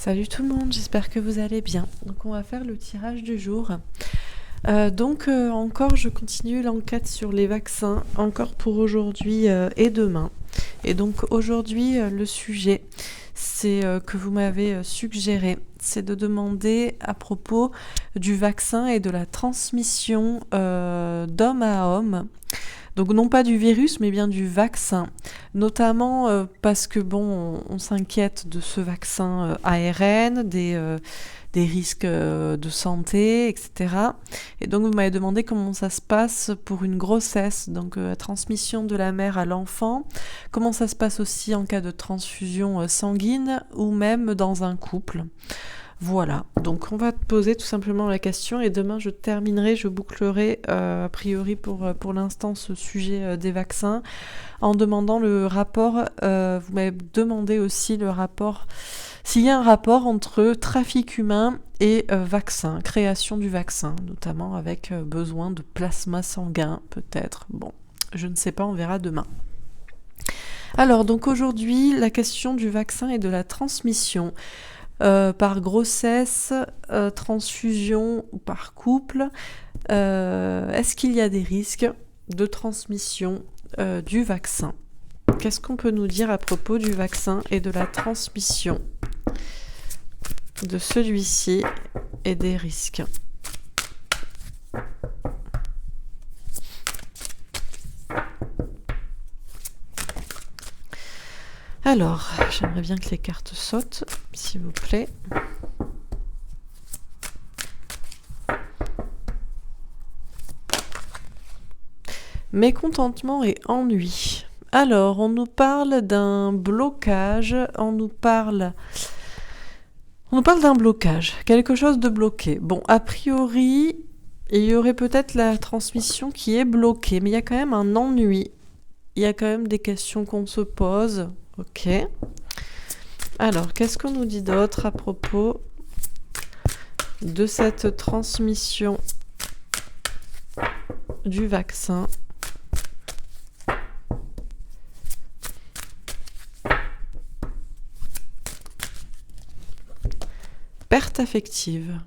Salut tout le monde, j'espère que vous allez bien. Donc on va faire le tirage du jour. Encore je continue l'enquête sur les vaccins, encore pour aujourd'hui et demain. Et donc aujourd'hui le sujet c'est que vous m'avez suggéré, c'est de demander à propos du vaccin et de la transmission d'homme à homme. Donc non pas du virus, mais bien du vaccin. Notamment parce que on s'inquiète de ce vaccin ARN, des risques de santé, etc. Et donc vous m'avez demandé comment ça se passe pour une grossesse, donc la transmission de la mère à l'enfant, comment ça se passe aussi en cas de transfusion sanguine ou même dans un couple. Voilà, donc on va te poser tout simplement la question et demain je terminerai, je bouclerai a priori pour l'instant ce sujet des vaccins en demandant le rapport, vous m'avez demandé aussi le rapport, s'il y a un rapport entre trafic humain et vaccin, création du vaccin, notamment avec besoin de plasma sanguin peut-être, bon, je ne sais pas, on verra demain. Alors donc aujourd'hui la question du vaccin et de la transmission. Par grossesse, transfusion ou par couple, est-ce qu'il y a des risques de transmission du vaccin ? Qu'est-ce qu'on peut nous dire à propos du vaccin et de la transmission de celui-ci et des risques ? Alors, j'aimerais bien que les cartes sautent, s'il vous plaît. Mécontentement et ennui. Alors, on nous parle d'un blocage, on nous parle d'un blocage, quelque chose de bloqué. Bon, a priori, il y aurait peut-être la transmission qui est bloquée, mais il y a quand même un ennui. Il y a quand même des questions qu'on se pose. Ok. Alors, qu'est-ce qu'on nous dit d'autre à propos de cette transmission du vaccin ? Perte affective.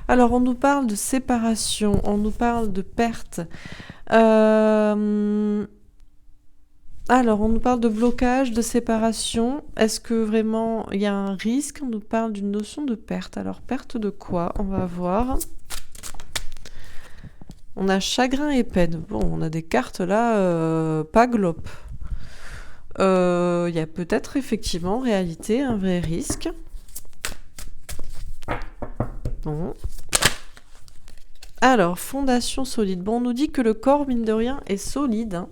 Alors, on nous parle de séparation, on nous parle de perte. Alors, on nous parle de blocage, de séparation. Est-ce que vraiment il y a un risque ? On nous parle d'une notion de perte. Alors, perte de quoi ? On va voir. On a chagrin et peine. Bon, on a des cartes là, pas glop. Il y a peut-être effectivement en réalité un vrai risque. Bon. Alors, fondation solide. Bon, on nous dit que le corps, mine de rien, est solide, hein.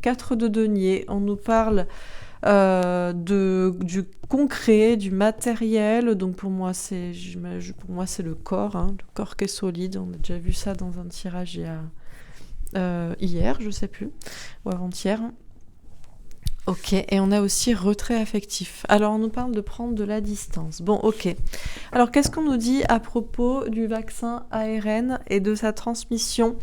4 de denier, on nous parle du concret, du matériel, donc pour moi c'est le corps, hein, le corps qui est solide, on a déjà vu ça dans un tirage hier, je sais plus, ou avant-hier. Ok, et on a aussi retrait affectif. Alors on nous parle de prendre de la distance. Bon, ok. Alors qu'est-ce qu'on nous dit à propos du vaccin ARN et de sa transmission ?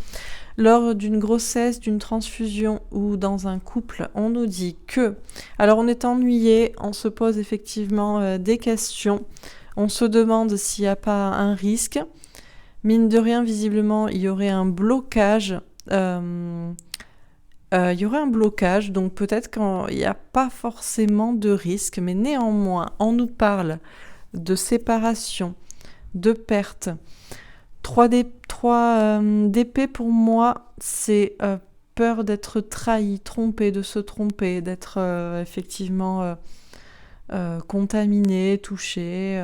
Lors d'une grossesse, d'une transfusion ou dans un couple, on nous dit que... Alors on est ennuyé, on se pose effectivement des questions, on se demande s'il n'y a pas un risque. Mine de rien, visiblement, il y aurait un blocage. Donc peut-être qu'il n'y a pas forcément de risque, mais néanmoins, on nous parle de séparation, de perte. 3 d'épée pour moi, c'est peur d'être trahi, trompé, de se tromper, d'être effectivement contaminé, touché,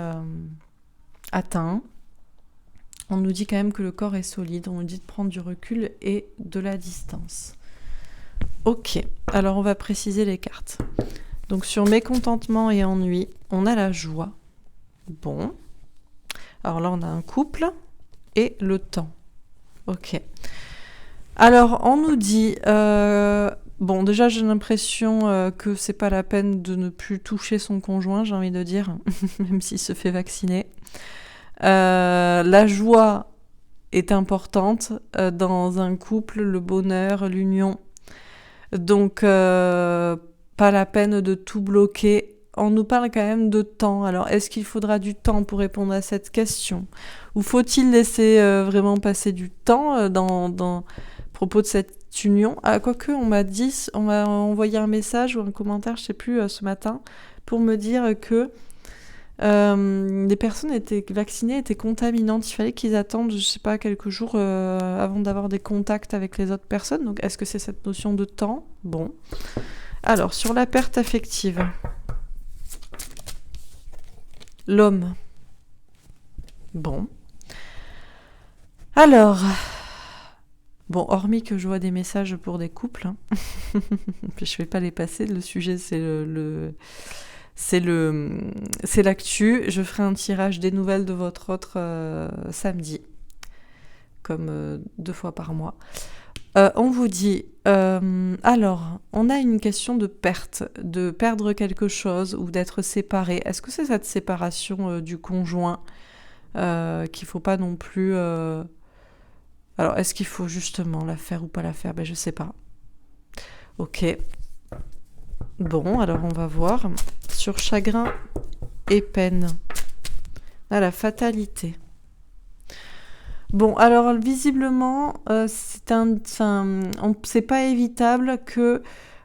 atteint. On nous dit quand même que le corps est solide, on nous dit de prendre du recul et de la distance. Ok, alors on va préciser les cartes. Donc sur mécontentement et ennui, on a la joie. Bon. Alors là, on a un couple. Et le temps. Ok. Alors, on nous dit... déjà, j'ai l'impression que c'est pas la peine de ne plus toucher son conjoint, j'ai envie de dire, même s'il se fait vacciner. La joie est importante dans un couple, le bonheur, l'union. Donc, pas la peine de tout bloquer. on nous parle quand même de temps. Alors, est-ce qu'il faudra du temps pour répondre à cette question? Ou faut-il laisser vraiment passer du temps à propos de cette union? Ah, quoique, on m'a envoyé un message ou un commentaire, je sais plus, ce matin, pour me dire que les personnes vaccinées étaient contaminantes. Il fallait qu'ils attendent, je sais pas, quelques jours avant d'avoir des contacts avec les autres personnes. Donc, est-ce que c'est cette notion de temps? Bon. Alors, sur la perte affective. L'homme. Bon. Alors. Bon, hormis que je vois des messages pour des couples, hein. Je vais pas les passer. Le sujet, c'est l'actu. Je ferai un tirage des nouvelles de votre autre samedi, comme 2 fois par mois. On vous dit, alors, on a une question de perte, de perdre quelque chose ou d'être séparé. Est-ce que c'est cette séparation du conjoint qu'il faut pas non plus... Alors, est-ce qu'il faut justement la faire ou pas la faire? Ben, je sais pas. Ok. Bon, alors on va voir. Sur chagrin et peine. Ah, la fatalité. Bon, alors visiblement, c'est pas évitable que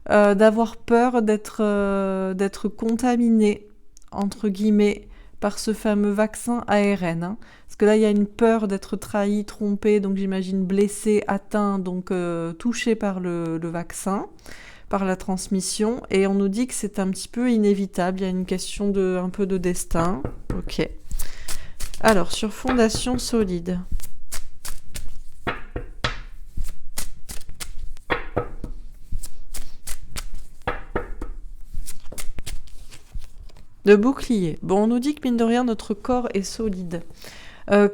d'avoir peur d'être contaminé, entre guillemets, par ce fameux vaccin ARN. Hein. Parce que là, il y a une peur d'être trahi, trompé, donc j'imagine blessé, atteint, donc touché par le vaccin, par la transmission. Et on nous dit que c'est un petit peu inévitable, il y a une question un peu de destin. Ok. Alors, sur fondation solide. De bouclier. Bon, on nous dit que mine de rien, notre corps est solide,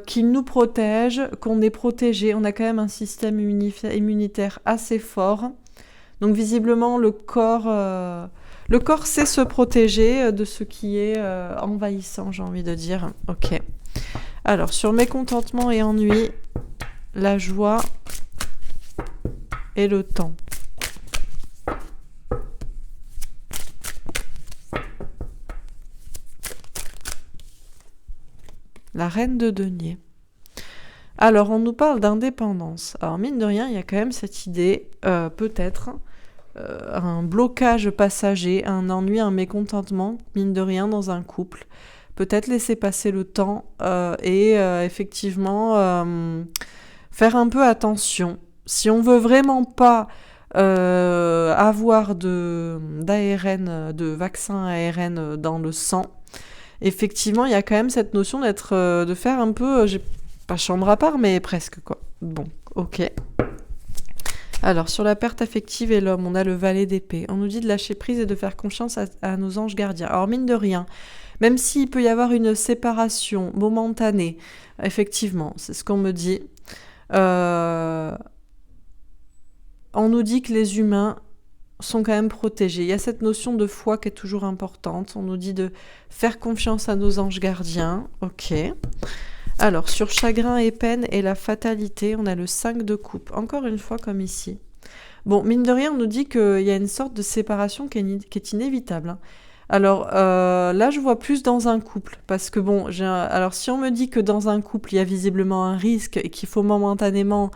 qu'il nous protège, qu'on est protégé. On a quand même un système immunitaire assez fort. Donc visiblement, le corps sait se protéger de ce qui est envahissant, j'ai envie de dire. Ok. Alors, sur mécontentement et ennui, la joie et le temps. La reine de denier. Alors, on nous parle d'indépendance. Alors, mine de rien, il y a quand même cette idée, peut-être, un blocage passager, un ennui, un mécontentement, mine de rien, dans un couple. Peut-être laisser passer le temps et effectivement faire un peu attention. Si on veut vraiment pas avoir d'ARN, de vaccin ARN dans le sang, effectivement, il y a quand même cette notion de faire un peu, pas chambre à part, mais presque, quoi. Bon, ok. Alors, sur la perte affective et l'homme, on a le valet d'épée. On nous dit de lâcher prise et de faire confiance à nos anges gardiens. Alors, mine de rien, même s'il peut y avoir une séparation momentanée, effectivement, c'est ce qu'on me dit, on nous dit que les humains sont quand même protégés. Il y a cette notion de foi qui est toujours importante. On nous dit de faire confiance à nos anges gardiens. Ok. Alors, sur chagrin et peine et la fatalité, on a le 5 de coupe. Encore une fois, comme ici. Bon, mine de rien, on nous dit qu'il y a une sorte de séparation qui est inévitable. Hein. Alors, là, je vois plus dans un couple. Parce que bon, alors si on me dit que dans un couple, il y a visiblement un risque et qu'il faut momentanément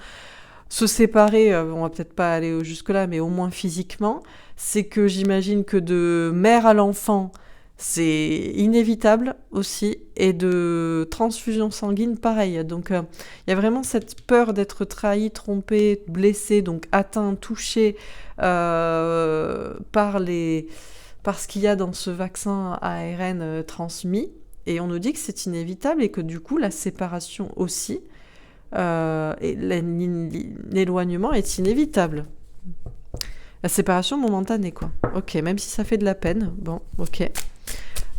se séparer, on va peut-être pas aller jusque-là, mais au moins physiquement, c'est que j'imagine que de mère à l'enfant, c'est inévitable aussi, et de transfusion sanguine, pareil. Donc, il y a vraiment cette peur d'être trahi, trompé, blessé, donc atteint, touché par ce qu'il y a dans ce vaccin ARN transmis. Et on nous dit que c'est inévitable et que du coup, la séparation aussi, et l'éloignement est inévitable. La séparation momentanée, quoi. Ok, même si ça fait de la peine. Bon, ok.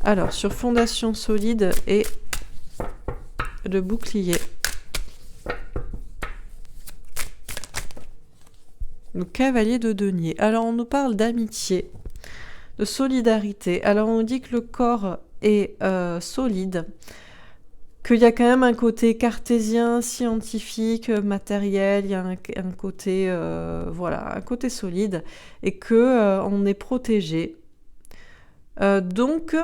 Alors, sur fondation solide et le bouclier. Le cavalier de denier. Alors, on nous parle d'amitié, de solidarité. Alors, on nous dit que le corps est solide, qu'il y a quand même un côté cartésien, scientifique, matériel, il y a un côté, un côté solide, et que on est protégé. Donc,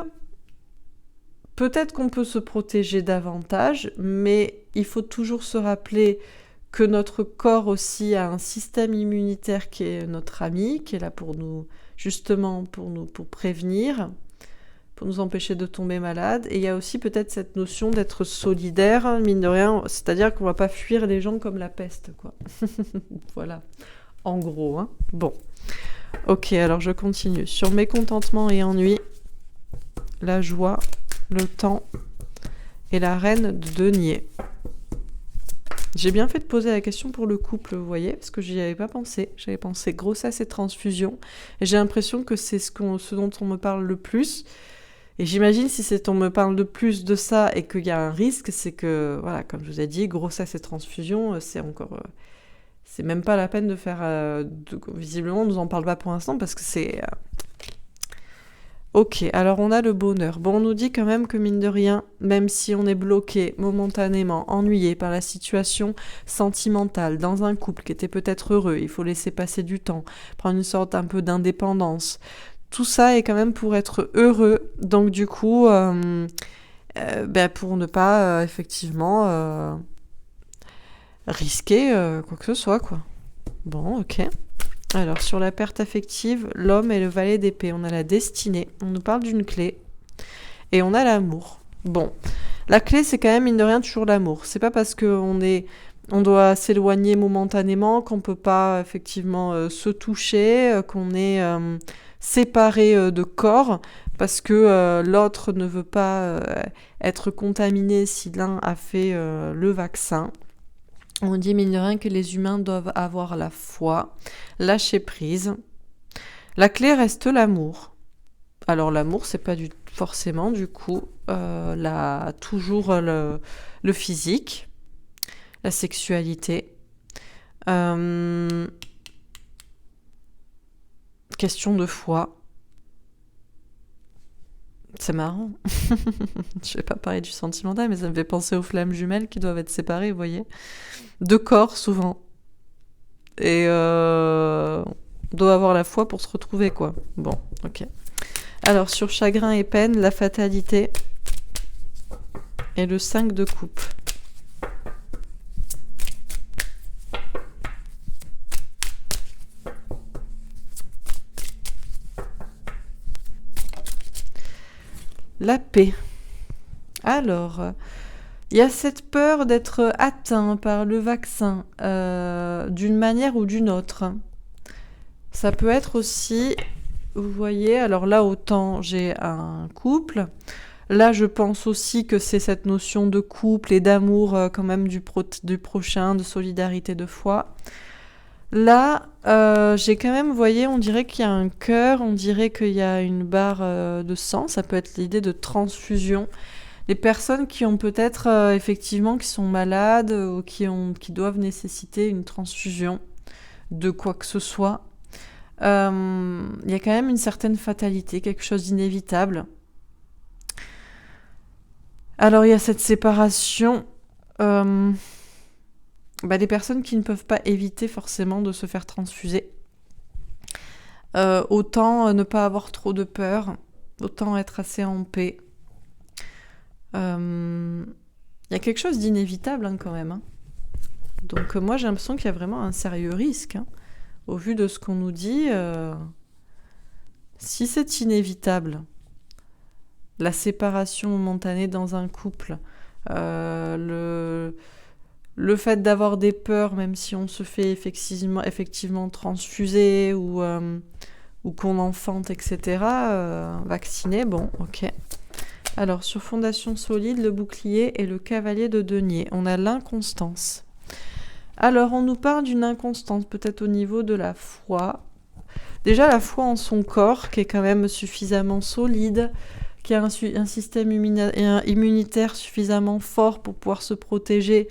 peut-être qu'on peut se protéger davantage, mais il faut toujours se rappeler que notre corps aussi a un système immunitaire qui est notre ami, qui est là pour nous, justement, pour prévenir, pour nous empêcher de tomber malade. Et il y a aussi peut-être cette notion d'être solidaire, hein, mine de rien, c'est-à-dire qu'on va pas fuir les gens comme la peste, quoi. Voilà, en gros, hein. Bon, ok, alors je continue. Sur mécontentement et ennui, la joie, le temps et la reine de denier. J'ai bien fait de poser la question pour le couple, vous voyez, parce que j'y avais pas pensé. J'avais pensé grossesse et transfusion. Et j'ai l'impression que c'est ce dont on me parle le plus. Et j'imagine si on me parle de plus de ça et qu'il y a un risque, c'est que, voilà, comme je vous ai dit, grossesse et transfusion, c'est encore... c'est même pas la peine de faire... visiblement, on nous en parle pas pour l'instant parce que c'est... Ok, alors on a le bonheur. Bon, on nous dit quand même que mine de rien, même si on est bloqué momentanément, ennuyé par la situation sentimentale dans un couple qui était peut-être heureux, il faut laisser passer du temps, prendre une sorte un peu d'indépendance. Tout ça est quand même pour être heureux, donc du coup, pour ne pas effectivement risquer quoi que ce soit, quoi. Bon, ok. Alors, sur la perte affective, l'homme est le valet d'épée. On a la destinée, on nous parle d'une clé, et on a l'amour. Bon, la clé, c'est quand même, mine de rien, toujours l'amour. C'est pas parce qu'on doit s'éloigner momentanément, qu'on peut pas, effectivement, se toucher, qu'on est séparé de corps, parce que l'autre ne veut pas être contaminé si l'un a fait le vaccin. On dit, mine de rien, que les humains doivent avoir la foi, lâcher prise. La clé reste l'amour. Alors l'amour, c'est pas forcément, du coup, toujours le physique, la sexualité. Question de foi. C'est marrant. Je vais pas parler du sentimental, mais ça me fait penser aux flammes jumelles qui doivent être séparées, vous voyez. Deux corps, souvent. Et on doit avoir la foi pour se retrouver, quoi. Bon, ok. Alors, sur chagrin et peine, la fatalité et le 5 de coupe. La paix. Alors, il y a cette peur d'être atteint par le vaccin d'une manière ou d'une autre. Ça peut être aussi, vous voyez, alors là, autant j'ai un couple. Là, je pense aussi que c'est cette notion de couple et d'amour quand même du prochain, de solidarité, de foi. Là, j'ai quand même, vous voyez, on dirait qu'il y a un cœur, on dirait qu'il y a une barre de sang. Ça peut être l'idée de transfusion. Les personnes qui ont peut-être, effectivement, qui sont malades ou qui doivent nécessiter une transfusion de quoi que ce soit. Il y a quand même une certaine fatalité, quelque chose d'inévitable. Alors, il y a cette séparation... des personnes qui ne peuvent pas éviter forcément de se faire transfuser. Autant ne pas avoir trop de peur, autant être assez en paix. Il y a quelque chose d'inévitable quand même. Hein. Donc moi j'ai l'impression qu'il y a vraiment un sérieux risque. Hein. Au vu de ce qu'on nous dit, si c'est inévitable, la séparation momentanée dans un couple, le fait d'avoir des peurs, même si on se fait effectivement transfuser ou qu'on enfante, etc., vacciner, bon, ok. Alors, sur fondation solide, le bouclier et le cavalier de denier. On a l'inconstance. Alors, on nous parle d'une inconstance, peut-être au niveau de la foi. Déjà, la foi en son corps, qui est quand même suffisamment solide, qui a un système immunitaire suffisamment fort pour pouvoir se protéger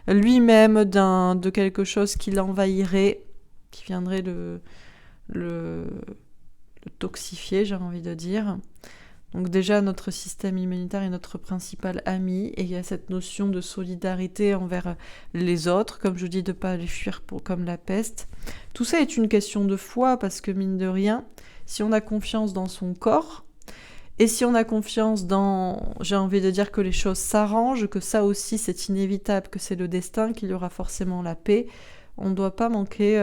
lui-même de quelque chose qui l'envahirait, qui viendrait le toxifier, j'ai envie de dire. Donc déjà, notre système immunitaire est notre principal ami, et il y a cette notion de solidarité envers les autres, comme je vous dis, de ne pas les fuir comme la peste. Tout ça est une question de foi, parce que mine de rien, si on a confiance dans son corps, Et si on a confiance dans, j'ai envie de dire que les choses s'arrangent, que ça aussi c'est inévitable, que c'est le destin, qu'il y aura forcément la paix, on ne doit pas manquer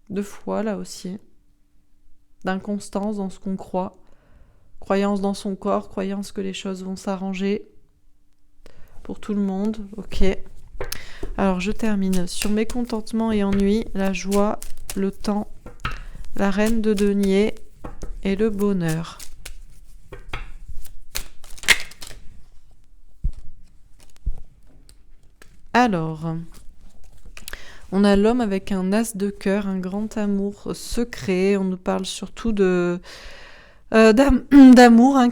de foi là aussi, d'inconstance dans ce qu'on croit, croyance dans son corps, croyance que les choses vont s'arranger pour tout le monde, ok. Alors je termine sur mécontentement et ennui, la joie, le temps, la reine de denier et le bonheur. Alors, on a l'homme avec un as de cœur, un grand amour secret. On nous parle surtout d'amour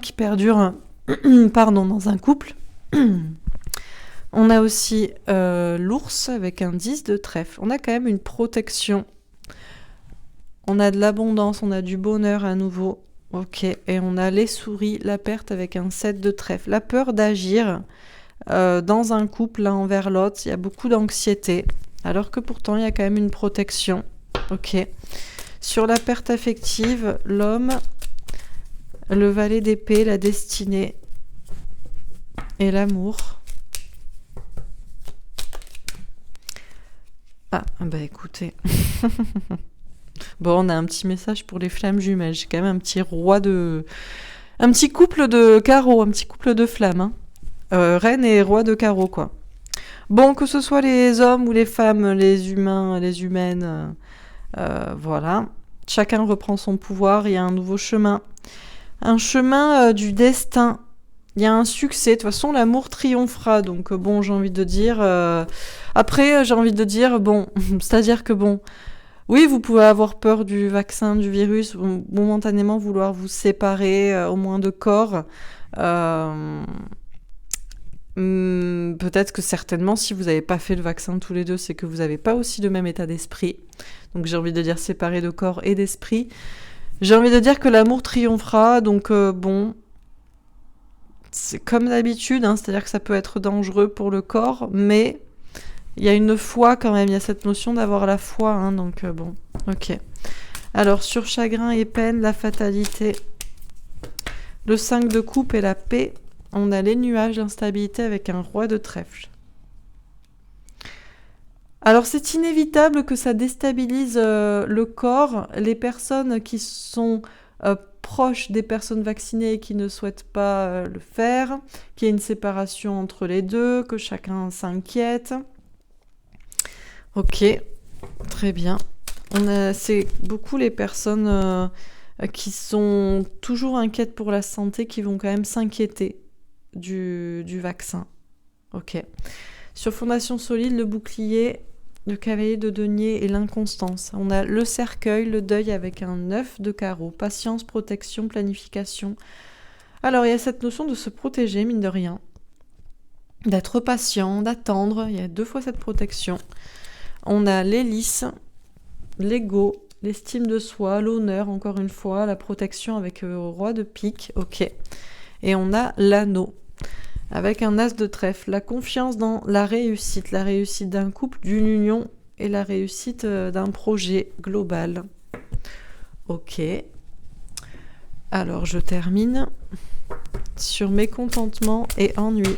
qui perdure pardon, dans un couple. On a aussi l'ours avec un 10 de trèfle. On a quand même une protection. On a de l'abondance, on a du bonheur à nouveau. Ok, et on a les souris, la perte avec un 7 de trèfle. La peur d'agir dans un couple l'un envers l'autre, il y a beaucoup d'anxiété, alors que pourtant il y a quand même une protection. Ok. Sur la perte affective, l'homme, le valet d'épée, la destinée et l'amour. Ah, bah écoutez. Bon, on a un petit message pour les flammes jumelles. J'ai quand même un petit un petit couple de carreaux, un petit couple de flammes. Hein. Reine et roi de carreaux, quoi. Bon, que ce soit les hommes ou les femmes, les humains, les humaines, voilà. Chacun reprend son pouvoir, il y a un nouveau chemin. Un chemin du destin. Il y a un succès. De toute façon, l'amour triomphera. Donc, bon, j'ai envie de dire... Après, j'ai envie de dire, bon, c'est-à-dire que, bon... Oui, vous pouvez avoir peur du vaccin, du virus, momentanément vouloir vous séparer, au moins de corps. Peut-être que certainement, si vous n'avez pas fait le vaccin tous les deux, c'est que vous n'avez pas aussi le même état d'esprit. Donc j'ai envie de dire séparé de corps et d'esprit. J'ai envie de dire que l'amour triomphera, donc bon, c'est comme d'habitude, hein, c'est-à-dire que ça peut être dangereux pour le corps, mais il y a une foi quand même, il y a cette notion d'avoir la foi, hein, donc bon, ok. Alors sur chagrin et peine, la fatalité, le 5 de coupe et la paix, on a les nuages, l'instabilité avec un roi de trèfle. Alors c'est inévitable que ça déstabilise le corps. Les personnes qui sont proches des personnes vaccinées et qui ne souhaitent pas le faire, qu'il y ait une séparation entre les deux, que chacun s'inquiète. Ok, très bien. C'est beaucoup les personnes qui sont toujours inquiètes pour la santé qui vont quand même s'inquiéter du vaccin. Ok. Sur fondation solide, le bouclier, le cavalier de denier et l'inconstance. On a le cercueil, le deuil avec un 9 de carreau. Patience, protection, planification. Alors, il y a cette notion de se protéger, mine de rien. D'être patient, d'attendre. Il y a 2 fois cette protection. On a l'hélice, l'ego, l'estime de soi, l'honneur, encore une fois, la protection avec le roi de pique. Ok. Et on a l'anneau. Avec un as de trèfle, la confiance dans la réussite d'un couple, d'une union et la réussite d'un projet global. Ok. Alors je termine sur mécontentement et ennui.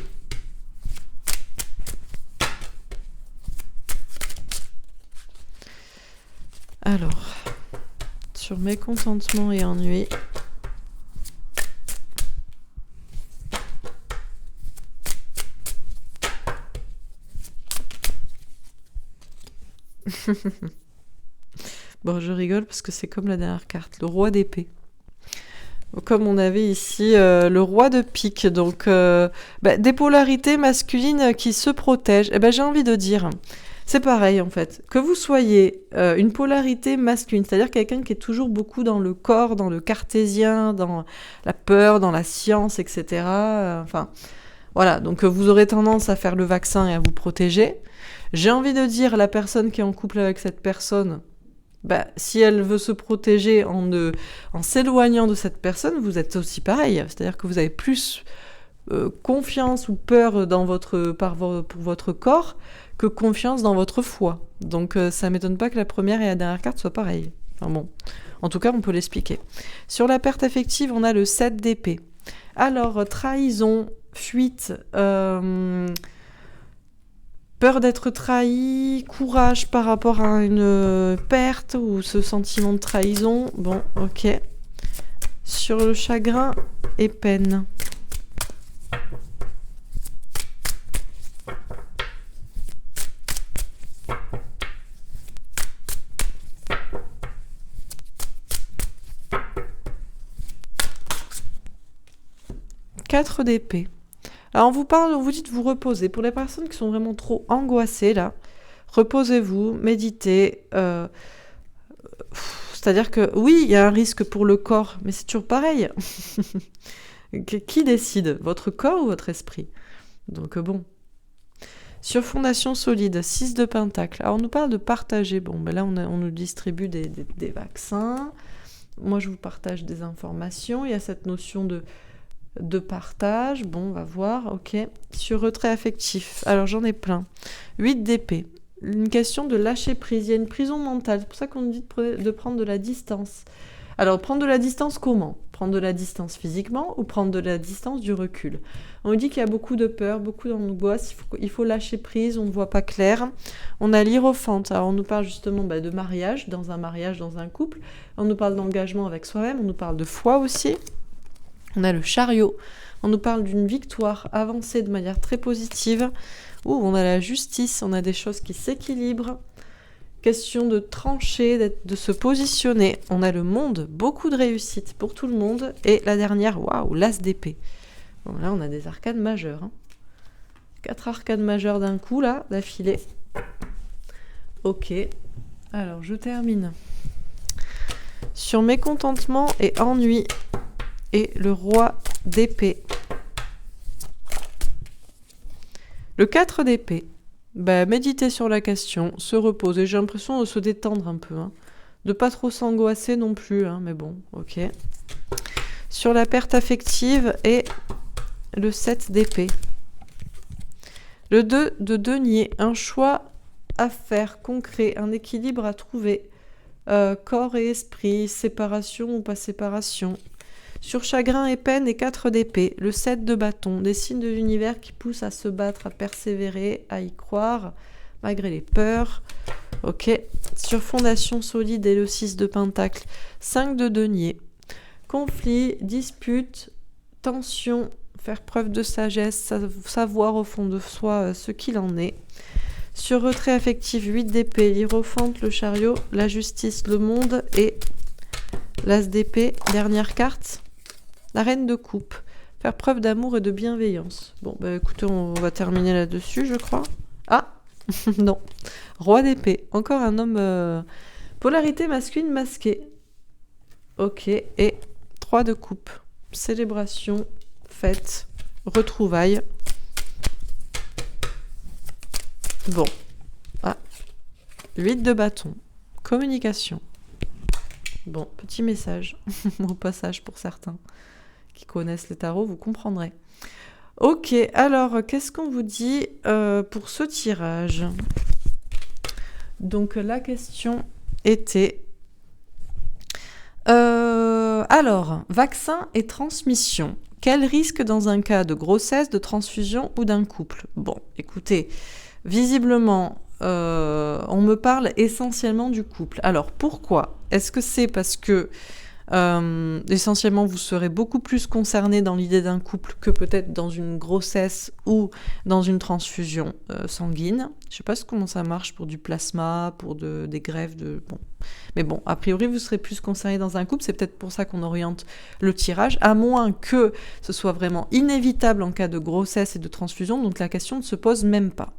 Alors, sur mécontentement et ennui. Bon, je rigole parce que c'est comme la dernière carte, le roi d'épée. Comme on avait ici le roi de pique, donc des polarités masculines qui se protègent. J'ai envie de dire, c'est pareil en fait, que vous soyez une polarité masculine, c'est-à-dire quelqu'un qui est toujours beaucoup dans le corps, dans le cartésien, dans la peur, dans la science, etc. Enfin, voilà, donc vous aurez tendance à faire le vaccin et à vous protéger. J'ai envie de dire, la personne qui est en couple avec cette personne, si elle veut se protéger en s'éloignant de cette personne, vous êtes aussi pareil. C'est-à-dire que vous avez plus confiance ou peur pour votre corps que confiance dans votre foi. Donc ça ne m'étonne pas que la première et la dernière carte soient pareilles. Enfin bon, en tout cas, on peut l'expliquer. Sur la perte affective, on a le 7 d'épée. Alors, trahison, fuite, peur d'être trahi, courage par rapport à une perte ou ce sentiment de trahison. Bon, ok. Sur le chagrin et peine. Quatre d'épée. Alors on vous parle, on vous dit de vous reposer. Pour les personnes qui sont vraiment trop angoissées là, reposez-vous, méditez. C'est-à-dire que oui, il y a un risque pour le corps, mais c'est toujours pareil. Qui décide, votre corps ou votre esprit? Donc bon. Sur fondation solide, 6 de pentacle. Alors on nous parle de partager. Bon, ben là on nous distribue des vaccins. Moi je vous partage des informations. Il y a cette notion de partage. Bon, on va voir, ok. Sur retrait affectif, alors j'en ai plein. 8 d'épée. Une question de lâcher prise. Il y a une prison mentale. C'est pour ça qu'on nous dit de prendre de la distance. Alors, prendre de la distance comment? Prendre de la distance physiquement ou prendre de la distance du recul? On nous dit qu'il y a beaucoup de peur, beaucoup d'angoisse. Il faut lâcher prise, on ne voit pas clair. On a l'hiérophante. Alors, on nous parle justement de mariage, dans un couple. On nous parle d'engagement avec soi-même. On nous parle de foi aussi. On a le chariot, on nous parle d'une victoire avancée de manière très positive. On a la justice, on a des choses qui s'équilibrent. Question de trancher, de se positionner. On a le monde, beaucoup de réussite pour tout le monde. Et la dernière, waouh, l'as d'épée. Bon, là, on a des arcades majeures. 4 arcades majeures d'un coup, là, d'affilée. Ok, alors je termine. Sur mécontentement et ennui. Et le roi d'épée. Le 4 d'épée. Méditer sur la question, se reposer. J'ai l'impression de se détendre un peu. De pas trop s'angoisser non plus. Mais bon, ok. Sur la perte affective et le 7 d'épée. Le 2 de denier. Un choix à faire concret. Un équilibre à trouver. Corps et esprit. Séparation ou pas séparation. Sur chagrin et peine et 4 d'épée, le 7 de bâton, des signes de l'univers qui poussent à se battre, à persévérer, à y croire, malgré les peurs. Ok. Sur fondation solide et le 6 de pentacle, 5 de denier. Conflit, dispute, tension, faire preuve de sagesse, savoir au fond de soi ce qu'il en est. Sur retrait affectif, 8 d'épée, l'hiérophante, le chariot, la justice, le monde et l'as d'épée, dernière carte. La reine de coupe, faire preuve d'amour et de bienveillance. Bon, écoutez, on va terminer là-dessus, je crois. Ah, non. Roi d'épée, encore un homme... polarité masculine masquée. Ok, et 3 de coupe. Célébration, fête, retrouvailles. Bon. Ah. 8 de bâton. Communication. Bon, petit message au passage pour certains qui connaissent le tarot, vous comprendrez. Ok, alors, qu'est-ce qu'on vous dit pour ce tirage? Donc, la question était... alors, vaccin et transmission. Quel risque dans un cas de grossesse, de transfusion ou d'un couple? Bon, écoutez, visiblement... on me parle essentiellement du couple. Alors, pourquoi? Est-ce que c'est parce que essentiellement vous serez beaucoup plus concerné dans l'idée d'un couple que peut-être dans une grossesse ou dans une transfusion sanguine? Je sais pas comment ça marche pour du plasma, pour des greffes de... Bon. Mais bon, a priori vous serez plus concerné dans un couple, c'est peut-être pour ça qu'on oriente le tirage, à moins que ce soit vraiment inévitable en cas de grossesse et de transfusion, donc la question ne se pose même pas.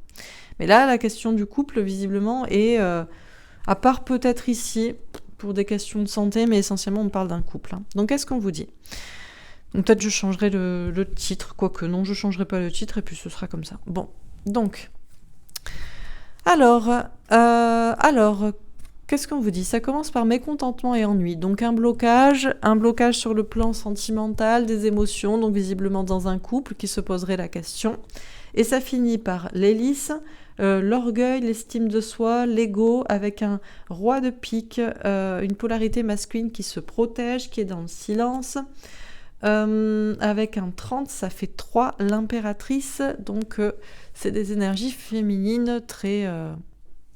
Mais là, la question du couple, visiblement, est, à part peut-être ici, pour des questions de santé, mais essentiellement, on parle d'un couple. Donc, qu'est-ce qu'on vous dit? Donc, peut-être je changerai le titre, quoique non, je ne changerai pas le titre, et puis ce sera comme ça. Bon, donc, alors, qu'est-ce qu'on vous dit? Ça commence par mécontentement et ennui. Donc un blocage sur le plan sentimental, des émotions, donc visiblement dans un couple qui se poserait la question. Et ça finit par l'hélice, l'orgueil, l'estime de soi, l'ego, avec un roi de pique, une polarité masculine qui se protège, qui est dans le silence. Avec un 30, ça fait 3, l'impératrice. Donc c'est des énergies féminines très...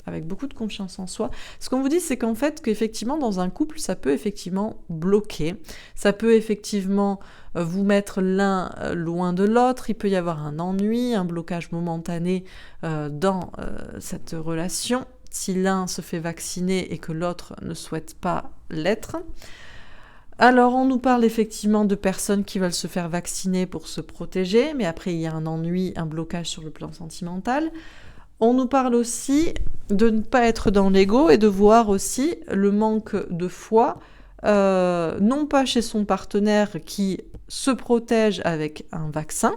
avec beaucoup de confiance en soi. Ce qu'on vous dit, c'est qu'en fait, qu'effectivement, dans un couple, ça peut effectivement bloquer. Ça peut effectivement vous mettre l'un loin de l'autre. Il peut y avoir un ennui, un blocage momentané dans cette relation. Si l'un se fait vacciner et que l'autre ne souhaite pas l'être. Alors, on nous parle effectivement de personnes qui veulent se faire vacciner pour se protéger, mais après, il y a un ennui, un blocage sur le plan sentimental. On nous parle aussi de ne pas être dans l'ego et de voir aussi le manque de foi, non pas chez son partenaire qui se protège avec un vaccin,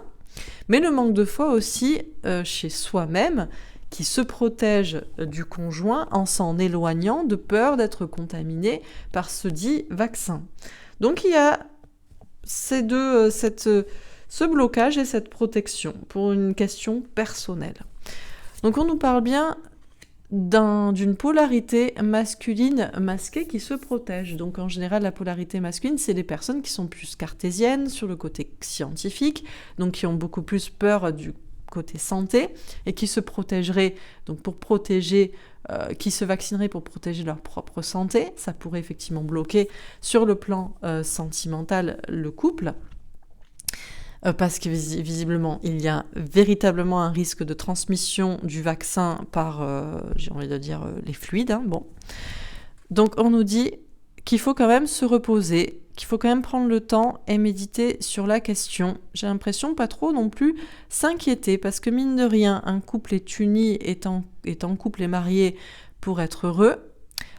mais le manque de foi aussi chez soi-même qui se protège du conjoint en s'en éloignant de peur d'être contaminé par ce dit vaccin. Donc il y a ces deux, ce blocage et cette protection pour une question personnelle. Donc on nous parle bien d'une polarité masculine masquée qui se protège. Donc en général, la polarité masculine, c'est les personnes qui sont plus cartésiennes sur le côté scientifique, donc qui ont beaucoup plus peur du côté santé et qui se protégeraient, donc pour protéger, qui se vaccineraient pour protéger leur propre santé. Ça pourrait effectivement bloquer sur le plan sentimental le couple. Parce que visiblement, il y a véritablement un risque de transmission du vaccin par, j'ai envie de dire, les fluides. Bon. Donc, on nous dit qu'il faut quand même se reposer, qu'il faut quand même prendre le temps et méditer sur la question. J'ai l'impression pas trop non plus s'inquiéter, parce que mine de rien, un couple est uni, est en couple et marié pour être heureux.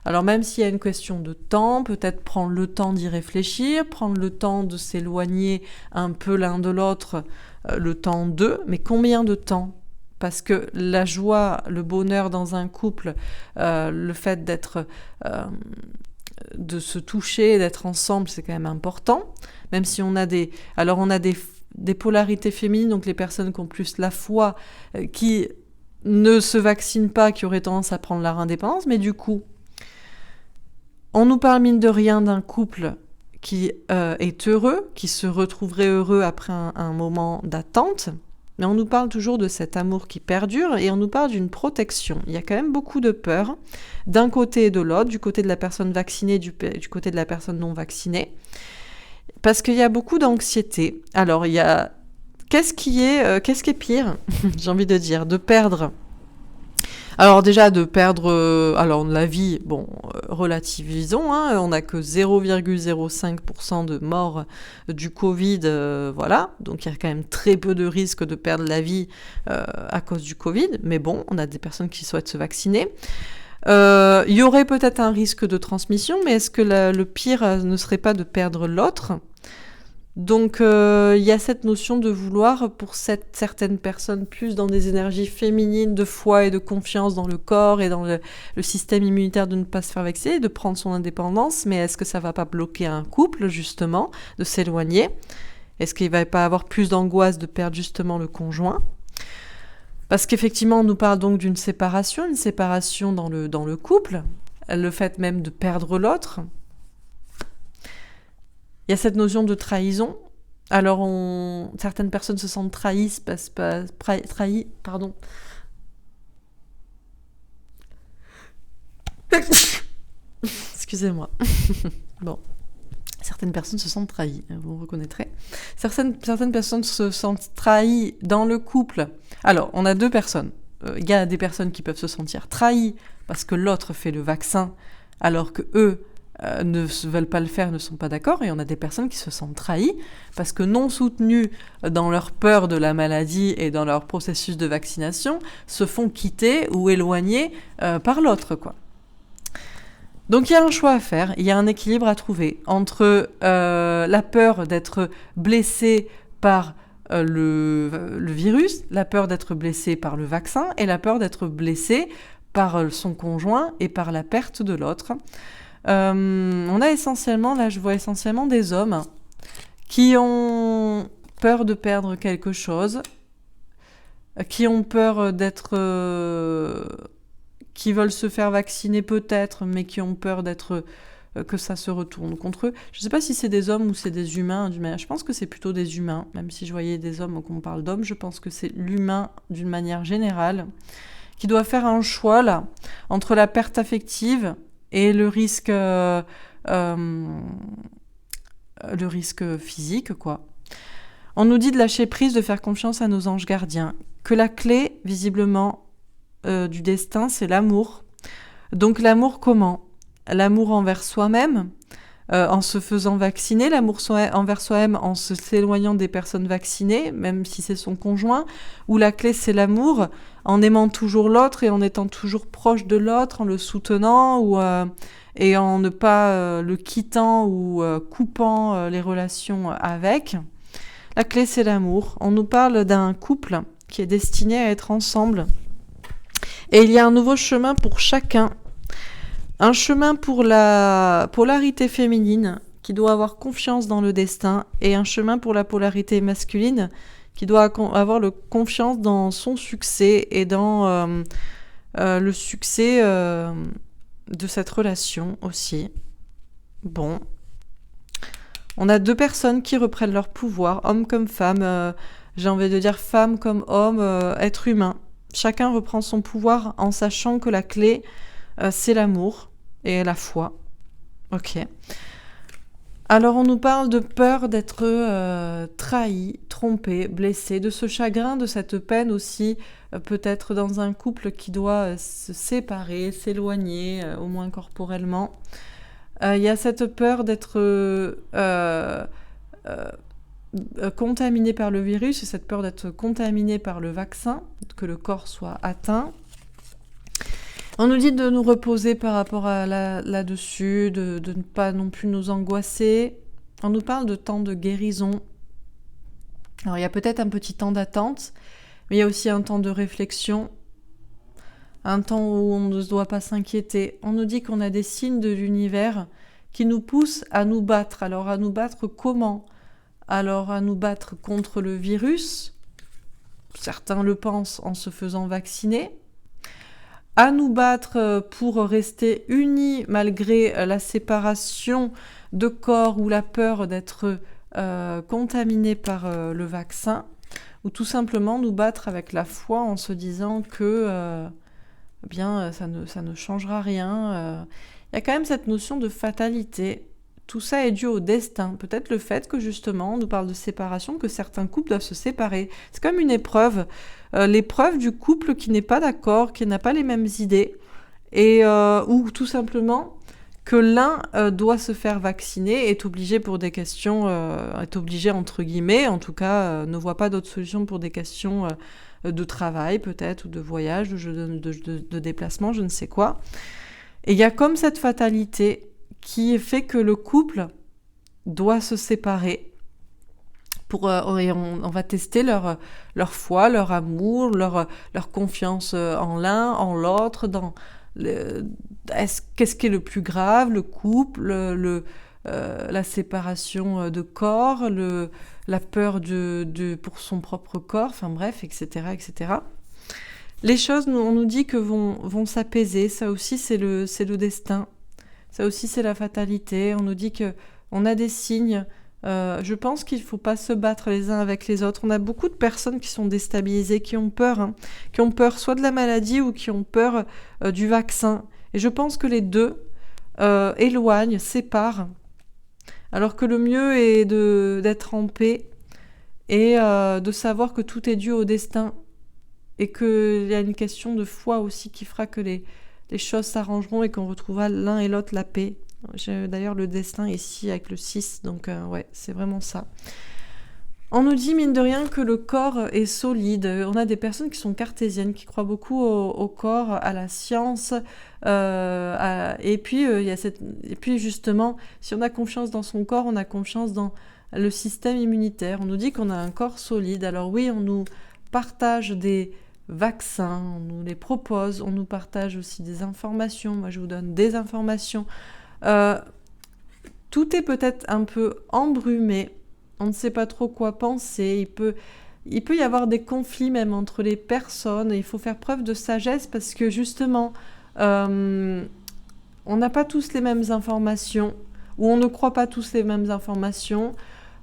Alors même s'il y a une question de temps, peut-être prendre le temps d'y réfléchir, prendre le temps de s'éloigner un peu l'un de l'autre, le temps d'eux, mais combien de temps ? Parce que la joie, le bonheur dans un couple, le fait de se toucher, d'être ensemble, c'est quand même important. Même si on a des polarités féminines, donc les personnes qui ont plus la foi, qui ne se vaccinent pas, qui auraient tendance à prendre leur indépendance, mais du coup, on nous parle mine de rien d'un couple qui est heureux, qui se retrouverait heureux après un moment d'attente, mais on nous parle toujours de cet amour qui perdure et on nous parle d'une protection. Il y a quand même beaucoup de peur d'un côté et de l'autre, du côté de la personne vaccinée, du côté de la personne non vaccinée, parce qu'il y a beaucoup d'anxiété. Alors, il y a... Qu'est-ce qui est pire, j'ai envie de dire, de perdre... Alors déjà, de perdre la vie, bon, relativisons, on n'a que 0,05% de morts du Covid, voilà, donc il y a quand même très peu de risques de perdre la vie à cause du Covid, mais bon, on a des personnes qui souhaitent se vacciner. Il y aurait peut-être un risque de transmission, mais est-ce que le pire ne serait pas de perdre l'autre ? Donc il y a cette notion de vouloir, pour certaines personnes, plus dans des énergies féminines de foi et de confiance dans le corps et dans le système immunitaire, de ne pas se faire vacciner, de prendre son indépendance. Mais est-ce que ça va pas bloquer un couple, justement, de s'éloigner ? Est-ce qu'il va pas avoir plus d'angoisse de perdre justement le conjoint ? Parce qu'effectivement, on nous parle donc d'une séparation, une séparation dans le couple, le fait même de perdre l'autre. Il y a cette notion de trahison. Alors, certaines personnes se sentent trahies, Excusez-moi. Bon. Certaines personnes se sentent trahies, vous reconnaîtrez. Certaines personnes se sentent trahies dans le couple. Alors, on a deux personnes. Il y a des personnes qui peuvent se sentir trahies parce que l'autre fait le vaccin, alors que eux ne veulent pas le faire, ne sont pas d'accord, et on a des personnes qui se sentent trahies parce que non soutenues dans leur peur de la maladie et dans leur processus de vaccination, se font quitter ou éloigner par l'autre, quoi. Donc il y a un choix à faire, il y a un équilibre à trouver entre la peur d'être blessé par le virus, la peur d'être blessé par le vaccin et la peur d'être blessé par son conjoint et par la perte de l'autre. On a essentiellement, là je vois essentiellement des hommes qui ont peur de perdre quelque chose, qui ont peur qui veulent se faire vacciner peut-être, mais qui ont peur que ça se retourne contre eux. Je ne sais pas si c'est des hommes ou c'est des humains. Je pense que c'est plutôt des humains, même si je voyais des hommes qu'on parle d'hommes, je pense que c'est l'humain d'une manière générale qui doit faire un choix là entre la perte affective et le risque physique, quoi. On nous dit de lâcher prise, de faire confiance à nos anges gardiens, que la clé, visiblement, du destin, c'est l'amour. Donc l'amour comment ? L'amour envers soi-même, en se faisant vacciner, l'amour envers soi-même en s'éloignant des personnes vaccinées, même si c'est son conjoint, ou la clé c'est l'amour, en aimant toujours l'autre et en étant toujours proche de l'autre, en le soutenant et en ne pas le quittant ou coupant les relations avec. La clé c'est l'amour. On nous parle d'un couple qui est destiné à être ensemble. Et il y a un nouveau chemin pour chacun. Un chemin pour la polarité féminine qui doit avoir confiance dans le destin et un chemin pour la polarité masculine qui doit avoir confiance dans son succès et dans le succès de cette relation aussi. Bon. On a deux personnes qui reprennent leur pouvoir, homme comme femme, j'ai envie de dire femme comme homme, être humain. Chacun reprend son pouvoir en sachant que la clé, c'est l'amour et la foi. Ok. Alors on nous parle de peur d'être trahi, trompé, blessé, de ce chagrin, de cette peine aussi, peut-être dans un couple qui doit se séparer, s'éloigner, au moins corporellement. Il y a cette peur d'être contaminé par le virus, et cette peur d'être contaminé par le vaccin, que le corps soit atteint. On nous dit de nous reposer par rapport à là-dessus, de ne pas non plus nous angoisser. On nous parle de temps de guérison. Alors il y a peut-être un petit temps d'attente, mais il y a aussi un temps de réflexion, un temps où on ne doit pas s'inquiéter. On nous dit qu'on a des signes de l'univers qui nous poussent à nous battre. Alors à nous battre comment ? Alors à nous battre contre le virus, certains le pensent en se faisant vacciner, à nous battre pour rester unis malgré la séparation de corps ou la peur d'être contaminés par le vaccin, ou tout simplement nous battre avec la foi en se disant que ça ne changera rien. Il y a quand même cette notion de fatalité. Tout ça est dû au destin. Peut-être le fait que justement, on nous parle de séparation, que certains couples doivent se séparer. C'est comme une épreuve. L'épreuve du couple qui n'est pas d'accord, qui n'a pas les mêmes idées, et ou tout simplement que l'un doit se faire vacciner, est obligé pour des questions, est obligé entre guillemets, en tout cas, ne voit pas d'autre solution pour des questions de travail peut-être, ou de voyage, de déplacement, je ne sais quoi. Et il y a comme cette fatalité qui fait que le couple doit se séparer. Et on va tester leur foi, leur amour, leur confiance en l'un, en l'autre, qu'est-ce qui est le plus grave, le couple, la séparation de corps, la peur pour son propre corps, enfin bref, etc., etc. Les choses, on nous dit que vont s'apaiser, ça aussi c'est le destin, ça aussi c'est la fatalité, on nous dit qu'on a des signes. Je pense qu'il ne faut pas se battre les uns avec les autres. On a beaucoup de personnes qui sont déstabilisées, qui ont peur soit de la maladie ou qui ont peur du vaccin. Et je pense que les deux éloignent, séparent, alors que le mieux est d'être en paix et de savoir que tout est dû au destin et qu'il y a une question de foi aussi qui fera que les choses s'arrangeront et qu'on retrouvera l'un et l'autre la paix. J'ai d'ailleurs le destin ici avec le 6, donc ouais, c'est vraiment ça. On nous dit, mine de rien, que le corps est solide. On a des personnes qui sont cartésiennes, qui croient beaucoup au corps, à la science. Et puis justement, si on a confiance dans son corps, on a confiance dans le système immunitaire. On nous dit qu'on a un corps solide. Alors oui, on nous partage des vaccins, on nous les propose, on nous partage aussi des informations. Moi, je vous donne des informations. Tout est peut-être un peu embrumé. On ne sait pas trop quoi penser. Il peut y avoir des conflits même entre les personnes. Et il faut faire preuve de sagesse parce que justement, on n'a pas tous les mêmes informations ou on ne croit pas tous les mêmes informations.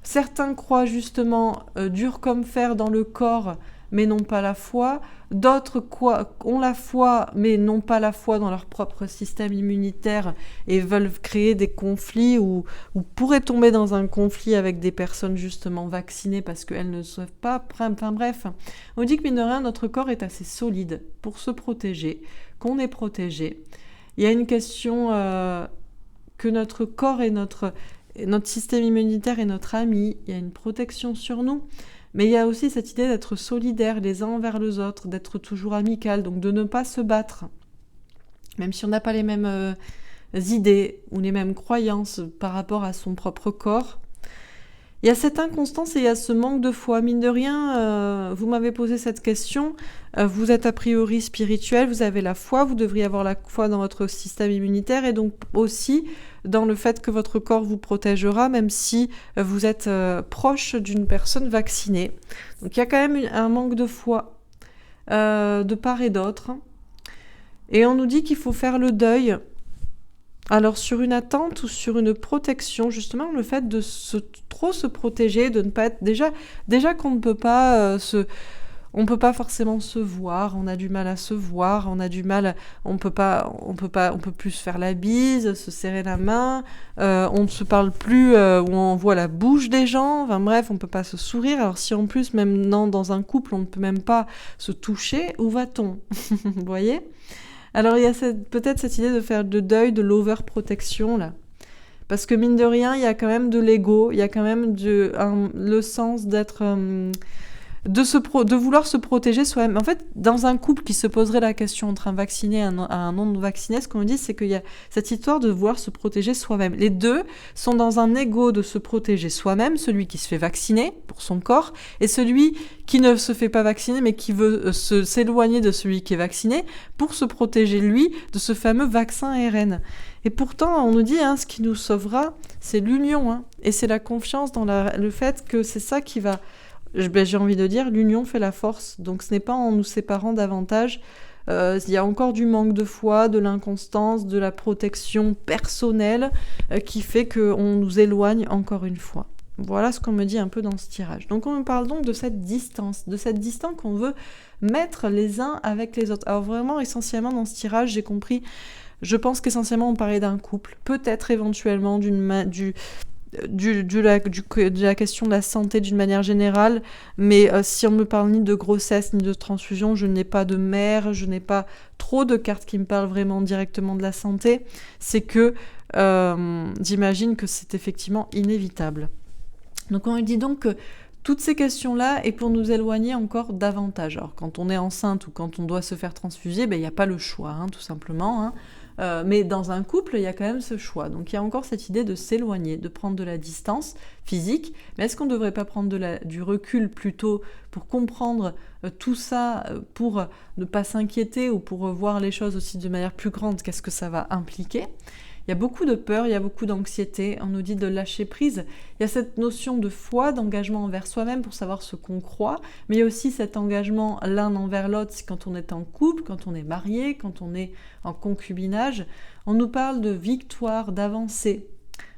Certains croient justement dur comme fer dans le corps, mais n'ont pas la foi. D'autres ont la foi, mais n'ont pas la foi dans leur propre système immunitaire et veulent créer des conflits ou pourraient tomber dans un conflit avec des personnes justement vaccinées parce qu'elles ne savent pas. Enfin bref, on dit que mine de rien, notre corps est assez solide pour se protéger, qu'on est protégé. Il y a une question que notre corps et notre système immunitaire est notre ami, il y a une protection sur nous, mais il y a aussi cette idée d'être solidaires les uns envers les autres, d'être toujours amical, donc de ne pas se battre, même si on n'a pas les mêmes idées ou les mêmes croyances par rapport à son propre corps. Il y a cette inconstance et il y a ce manque de foi. Mine de rien, vous m'avez posé cette question, vous êtes a priori spirituel, vous avez la foi, vous devriez avoir la foi dans votre système immunitaire et donc aussi dans le fait que votre corps vous protégera même si vous êtes proche d'une personne vaccinée. Donc il y a quand même un manque de foi de part et d'autre. Et on nous dit qu'il faut faire le deuil. Alors sur une attente ou sur une protection, justement le fait de trop se protéger, de ne pas être déjà qu'on ne peut pas on peut pas forcément se voir, on a du mal à se voir, on peut plus se faire la bise, se serrer la main, on ne se parle plus où on voit la bouche des gens, enfin bref, on peut pas se sourire. Alors si en plus même dans un couple on ne peut même pas se toucher, où va-t-on? Vous voyez? Alors il y a peut-être cette idée de faire le deuil de l'overprotection là. Parce que mine de rien, il y a quand même de l'ego, il y a quand même le sens d'être... de vouloir se protéger soi-même. En fait, dans un couple qui se poserait la question entre un vacciné et un non-vacciné, ce qu'on dit, c'est qu'il y a cette histoire de vouloir se protéger soi-même. Les deux sont dans un ego de se protéger soi-même, celui qui se fait vacciner pour son corps, et celui qui ne se fait pas vacciner, mais qui veut s'éloigner de celui qui est vacciné pour se protéger, lui, de ce fameux vaccin ARN. Et pourtant, on nous dit, ce qui nous sauvera, c'est l'union, et c'est la confiance dans le fait que c'est ça qui va... J'ai envie de dire, l'union fait la force. Donc ce n'est pas en nous séparant davantage. Il y a encore du manque de foi, de l'inconstance, de la protection personnelle qui fait qu'on nous éloigne encore une fois. Voilà ce qu'on me dit un peu dans ce tirage. Donc on me parle donc de cette distance qu'on veut mettre les uns avec les autres. Alors vraiment, essentiellement dans ce tirage, j'ai compris, je pense qu'essentiellement on parlait d'un couple, peut-être éventuellement de la question de la santé d'une manière générale, mais si on me parle ni de grossesse ni de transfusion, je n'ai pas de mère, je n'ai pas trop de cartes qui me parlent vraiment directement de la santé, c'est que j'imagine que c'est effectivement inévitable. Donc on dit donc que toutes ces questions-là est pour nous éloigner encore davantage. Alors quand on est enceinte ou quand on doit se faire transfuser, il n'y a pas le choix, tout simplement, mais dans un couple, il y a quand même ce choix. Donc il y a encore cette idée de s'éloigner, de prendre de la distance physique. Mais est-ce qu'on ne devrait pas prendre du recul plutôt pour comprendre tout ça, pour ne pas s'inquiéter ou pour voir les choses aussi de manière plus grande? Qu'est-ce que ça va impliquer? Il y a beaucoup de peur, il y a beaucoup d'anxiété, on nous dit de lâcher prise. Il y a cette notion de foi, d'engagement envers soi-même pour savoir ce qu'on croit, mais il y a aussi cet engagement l'un envers l'autre quand on est en couple, quand on est marié, quand on est en concubinage. On nous parle de victoire, d'avancée.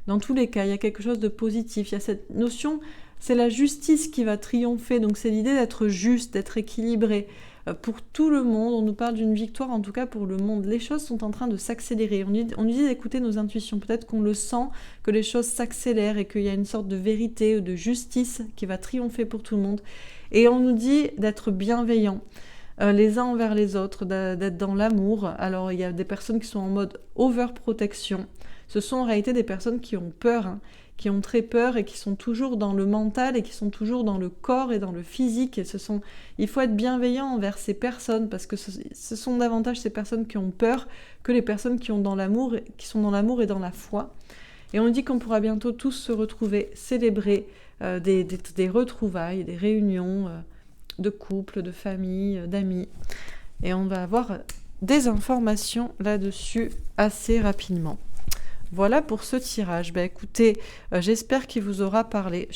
Dans tous les cas, il y a quelque chose de positif. Il y a cette notion, c'est la justice qui va triompher, donc c'est l'idée d'être juste, d'être équilibré. Pour tout le monde, on nous parle d'une victoire, en tout cas pour le monde. Les choses sont en train de s'accélérer. On nous dit d'écouter nos intuitions. Peut-être qu'on le sent, que les choses s'accélèrent et qu'il y a une sorte de vérité ou de justice qui va triompher pour tout le monde. Et on nous dit d'être bienveillants les uns envers les autres, d'être dans l'amour. Alors, il y a des personnes qui sont en mode overprotection. Ce sont en réalité des personnes qui ont peur, qui ont très peur et qui sont toujours dans le mental et qui sont toujours dans le corps et dans le physique. Et il faut être bienveillant envers ces personnes parce que ce sont davantage ces personnes qui ont peur que les personnes qui sont dans l'amour et dans la foi. Et on dit qu'on pourra bientôt tous se retrouver, célébrer des retrouvailles, des réunions de couple, de famille, d'amis. Et on va avoir des informations là-dessus assez rapidement. Voilà pour ce tirage. Écoutez, j'espère qu'il vous aura parlé.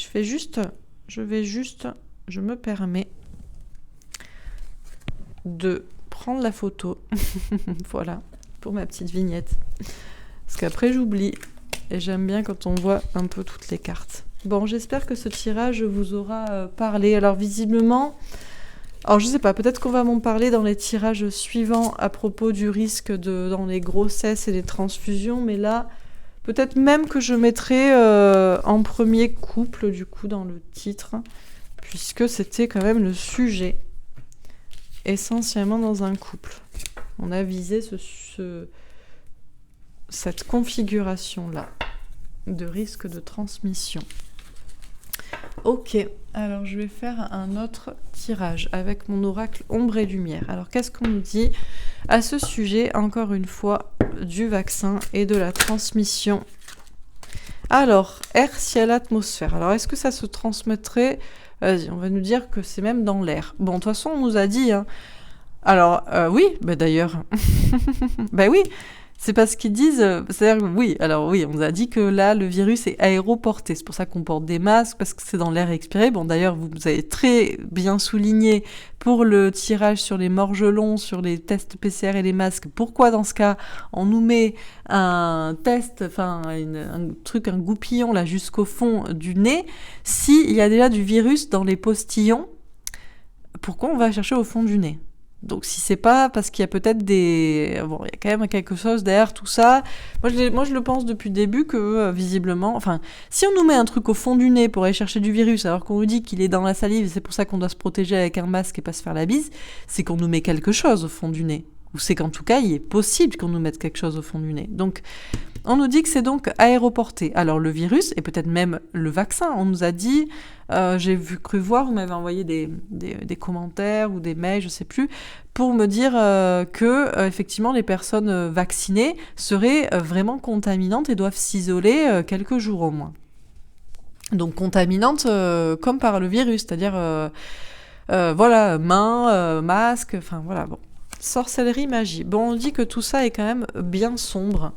Je me permets de prendre la photo. Voilà, pour ma petite vignette. Parce qu'après, j'oublie. Et j'aime bien quand on voit un peu toutes les cartes. Bon, j'espère que ce tirage vous aura parlé. Alors, visiblement... Alors, je sais pas, peut-être qu'on va m'en parler dans les tirages suivants à propos du risque dans les grossesses et les transfusions. Mais là, peut-être même que je mettrai en premier couple, du coup, dans le titre. Puisque c'était quand même le sujet. Essentiellement dans un couple. On a visé cette configuration-là de risque de transmission. Ok, alors je vais faire un autre tirage avec mon oracle ombre et lumière. Alors qu'est-ce qu'on nous dit à ce sujet, encore une fois, du vaccin et de la transmission? Alors, air, ciel, atmosphère. Alors est-ce que ça se transmettrait? Vas-y, on va nous dire que c'est même dans l'air. Bon, de toute façon, on nous a dit... Hein. Alors, oui, d'ailleurs. Oui, c'est parce qu'ils disent... c'est-à-dire, oui, alors oui, on nous a dit que là, le virus est aéroporté. C'est pour ça qu'on porte des masques, parce que c'est dans l'air expiré. Bon, d'ailleurs, vous avez très bien souligné pour le tirage sur les morgelons, sur les tests PCR et les masques. Pourquoi, dans ce cas, on nous met un test, enfin, un goupillon, là, jusqu'au fond du nez, s'il y a déjà du virus dans les postillons, pourquoi on va chercher au fond du nez? Donc si c'est pas parce qu'il y a peut-être des... Bon, il y a quand même quelque chose derrière tout ça. Moi, je le pense depuis le début que, visiblement... Enfin, si on nous met un truc au fond du nez pour aller chercher du virus, alors qu'on nous dit qu'il est dans la salive, et c'est pour ça qu'on doit se protéger avec un masque et pas se faire la bise, c'est qu'on nous met quelque chose au fond du nez. Ou c'est qu'en tout cas, il est possible qu'on nous mette quelque chose au fond du nez. Donc, on nous dit que c'est donc aéroporté. Alors, le virus, et peut-être même le vaccin, on nous a dit... j'ai cru voir, vous m'avez envoyé des commentaires ou des mails, je sais plus, pour me dire que effectivement les personnes vaccinées seraient vraiment contaminantes et doivent s'isoler quelques jours au moins. Donc contaminantes comme par le virus, c'est-à-dire voilà, mains, masque, enfin voilà, bon. Sorcellerie, magie. Bon, on dit que tout ça est quand même bien sombre.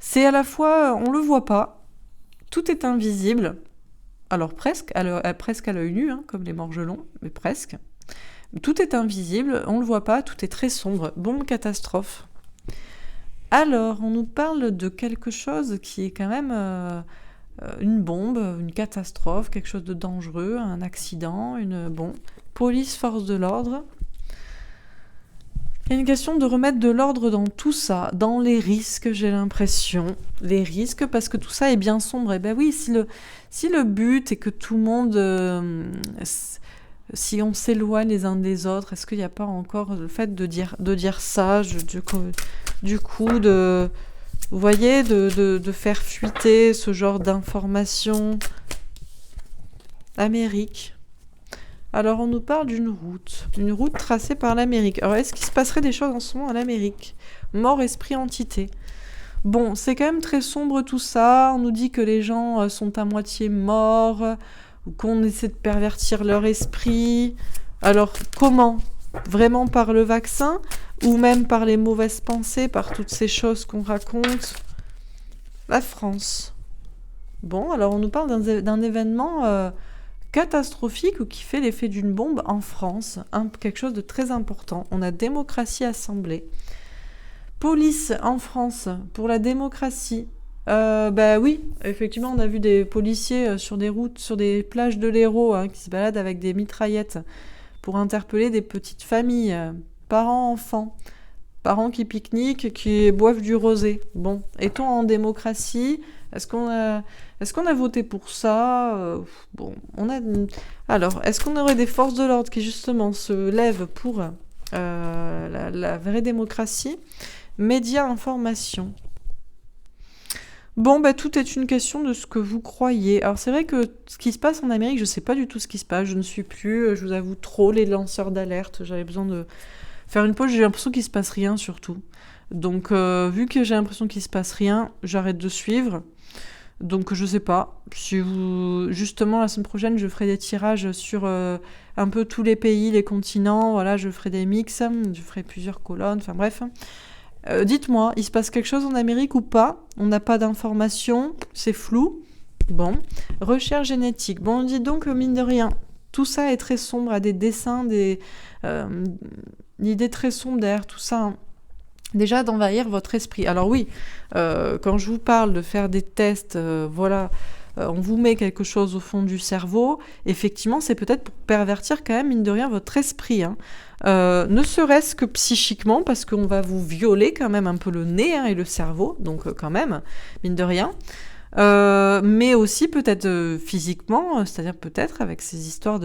C'est à la fois, on le voit pas, tout est invisible. Alors presque à l'œil nu, hein, comme les morgelons, mais presque. Tout est invisible, on ne le voit pas, tout est très sombre. Bombe catastrophe. Alors, on nous parle de quelque chose qui est quand même une bombe, une catastrophe, quelque chose de dangereux, un accident, police, force de l'ordre. Il y a une question de remettre de l'ordre dans tout ça, dans les risques, j'ai l'impression. Les risques, parce que tout ça est bien sombre. Et oui, si le but est que tout le monde... si on s'éloigne les uns des autres, est-ce qu'il n'y a pas encore le fait de dire ça, du coup, vous voyez, de faire fuiter ce genre d'informations? Amérique. Alors, on nous parle d'une route tracée par l'Amérique. Alors, est-ce qu'il se passerait des choses en ce moment en Amérique? Mort, esprit, entité. Bon, c'est quand même très sombre tout ça. On nous dit que les gens sont à moitié morts, ou qu'on essaie de pervertir leur esprit. Alors, comment? Vraiment par le vaccin? Ou même par les mauvaises pensées, par toutes ces choses qu'on raconte? La France. Bon, alors on nous parle d'un événement... catastrophique ou qui fait l'effet d'une bombe en France, quelque chose de très important. On a démocratie assemblée. Police en France pour la démocratie. Oui, effectivement, on a vu des policiers sur des routes, sur des plages de l'Hérault, qui se baladent avec des mitraillettes pour interpeller des petites familles, parents, enfants. Parents qui pique-niquent, qui boivent du rosé. Bon, est-on en démocratie? Est-ce qu'on a voté pour ça? Alors, est-ce qu'on aurait des forces de l'ordre qui justement se lèvent pour la vraie démocratie? Médias, information. Bon, tout est une question de ce que vous croyez. Alors, c'est vrai que ce qui se passe en Amérique, je ne sais pas du tout ce qui se passe. Je ne suis plus, je vous avoue, trop les lanceurs d'alerte. J'avais besoin de faire une pause, j'ai l'impression qu'il se passe rien surtout. Donc, vu que j'ai l'impression qu'il se passe rien, j'arrête de suivre. Donc je sais pas, si vous... Justement, la semaine prochaine, je ferai des tirages sur un peu tous les pays, les continents, voilà, je ferai des mix, je ferai plusieurs colonnes, enfin bref. Dites-moi, il se passe quelque chose en Amérique ou pas? On n'a pas d'informations, c'est flou. Bon, recherche génétique. Bon, on dit donc, mine de rien, tout ça est très sombre, à des dessins, une idée très sombre derrière tout ça, hein. Déjà d'envahir votre esprit. Alors oui, quand je vous parle de faire des tests, voilà, on vous met quelque chose au fond du cerveau, effectivement, c'est peut-être pour pervertir quand même, mine de rien, votre esprit, hein. Ne serait-ce que psychiquement, parce qu'on va vous violer quand même un peu le nez, hein, et le cerveau, donc quand même, mine de rien. Mais aussi peut-être physiquement, c'est-à-dire peut-être avec ces histoires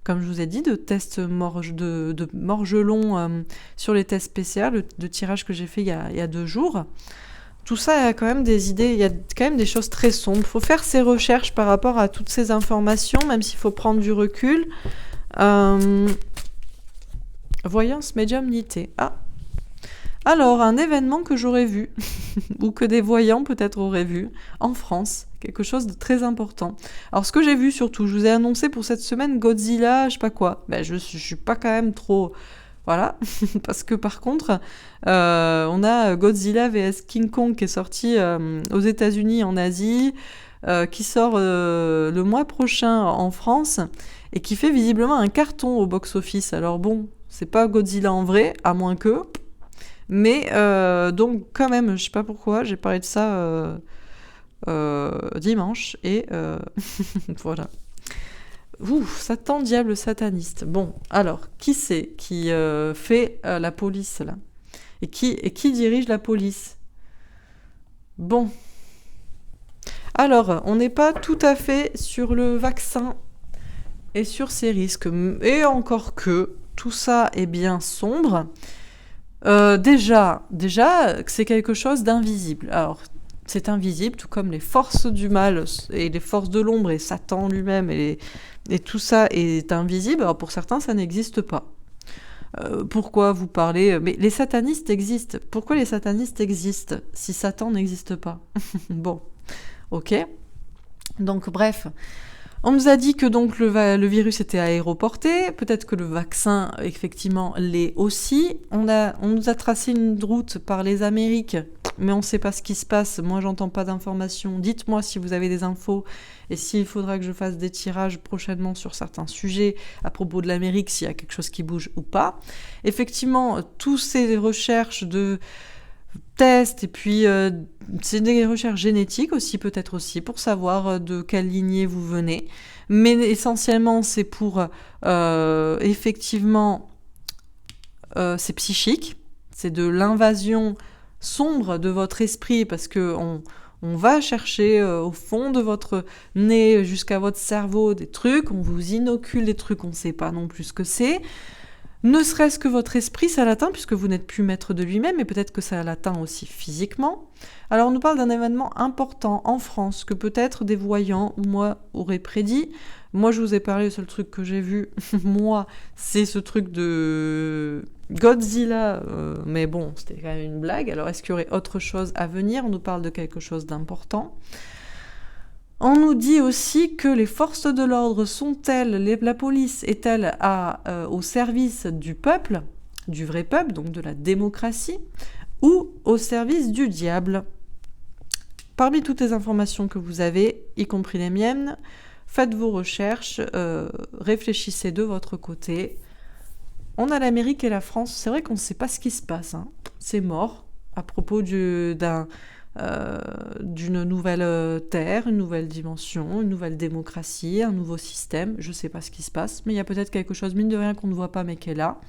comme je vous ai dit, de tests de morgelon sur les tests PCR, le tirage que j'ai fait il y a 2 jours. Tout ça, il y a quand même des idées, il y a quand même des choses très sombres. Il faut faire ses recherches par rapport à toutes ces informations, même s'il faut prendre du recul. Voyance, médiumnité. Ah. Alors, un événement que j'aurais vu, ou que des voyants peut-être auraient vu, en France, quelque chose de très important. Alors, ce que j'ai vu surtout, je vous ai annoncé pour cette semaine Godzilla, je sais pas quoi. Ben, je suis pas quand même trop... Voilà, parce que par contre, on a Godzilla vs King Kong qui est sorti aux États-Unis, en Asie, qui sort le mois prochain en France, et qui fait visiblement un carton au box-office. Alors bon, c'est pas Godzilla en vrai, à moins que... Mais donc quand même, je sais pas pourquoi, j'ai parlé de ça dimanche et voilà. Ouh, Satan, diable, sataniste. Bon, alors, qui c'est qui fait la police là et qui dirige la police? Bon. Alors, on n'est pas tout à fait sur le vaccin et sur ses risques. Et encore que, tout ça est bien sombre. Déjà, c'est quelque chose d'invisible. Alors, c'est invisible, tout comme les forces du mal et les forces de l'ombre et Satan lui-même et tout ça est invisible. Alors, pour certains, ça n'existe pas. Pourquoi vous parlez... Mais les satanistes existent. Pourquoi les satanistes existent si Satan n'existe pas? Bon, ok. Donc, bref... On nous a dit que donc le virus était aéroporté, peut-être que le vaccin, effectivement, l'est aussi. On nous a tracé une route par les Amériques, mais on ne sait pas ce qui se passe. Moi, j'entends pas d'informations. Dites-moi si vous avez des infos et s'il faudra que je fasse des tirages prochainement sur certains sujets à propos de l'Amérique, s'il y a quelque chose qui bouge ou pas. Effectivement, tous ces recherches de tests et puis c'est des recherches génétiques aussi peut-être aussi pour savoir de quelle lignée vous venez, mais essentiellement c'est pour effectivement c'est psychique, c'est de l'invasion sombre de votre esprit parce que on va chercher au fond de votre nez jusqu'à votre cerveau des trucs, on vous inocule des trucs, on ne sait pas non plus ce que c'est. Ne serait-ce que votre esprit, ça l'atteint, puisque vous n'êtes plus maître de lui-même, et peut-être que ça l'atteint aussi physiquement. Alors on nous parle d'un événement important en France, que peut-être des voyants ou moi auraient prédit. Moi je vous ai parlé, le seul truc que j'ai vu, moi, c'est ce truc de Godzilla, mais bon, c'était quand même une blague. Alors est-ce qu'il y aurait autre chose à venir? On nous parle de quelque chose d'important. On nous dit aussi que les forces de l'ordre sont-elles, la police est-elle au service du peuple, du vrai peuple, donc de la démocratie, ou au service du diable? Parmi toutes les informations que vous avez, y compris les miennes, faites vos recherches, réfléchissez de votre côté. On a l'Amérique et la France, c'est vrai qu'on ne sait pas ce qui se passe, hein. C'est mort à propos d'une nouvelle terre, une nouvelle dimension, une nouvelle démocratie, un nouveau système. Je ne sais pas ce qui se passe, mais il y a peut-être quelque chose, mine de rien, qu'on ne voit pas, mais qui est là.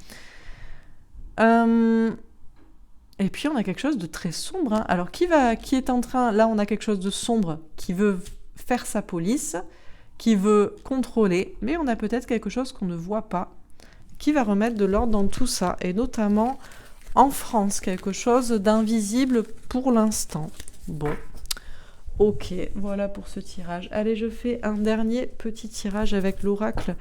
Et puis, on a quelque chose de très sombre, hein. Alors, qui est en train... Là, on a quelque chose de sombre qui veut faire sa police, qui veut contrôler, mais on a peut-être quelque chose qu'on ne voit pas, qui va remettre de l'ordre dans tout ça, et notamment... En France, quelque chose d'invisible pour l'instant. Bon, ok, voilà pour ce tirage. Allez, je fais un dernier petit tirage avec l'oracle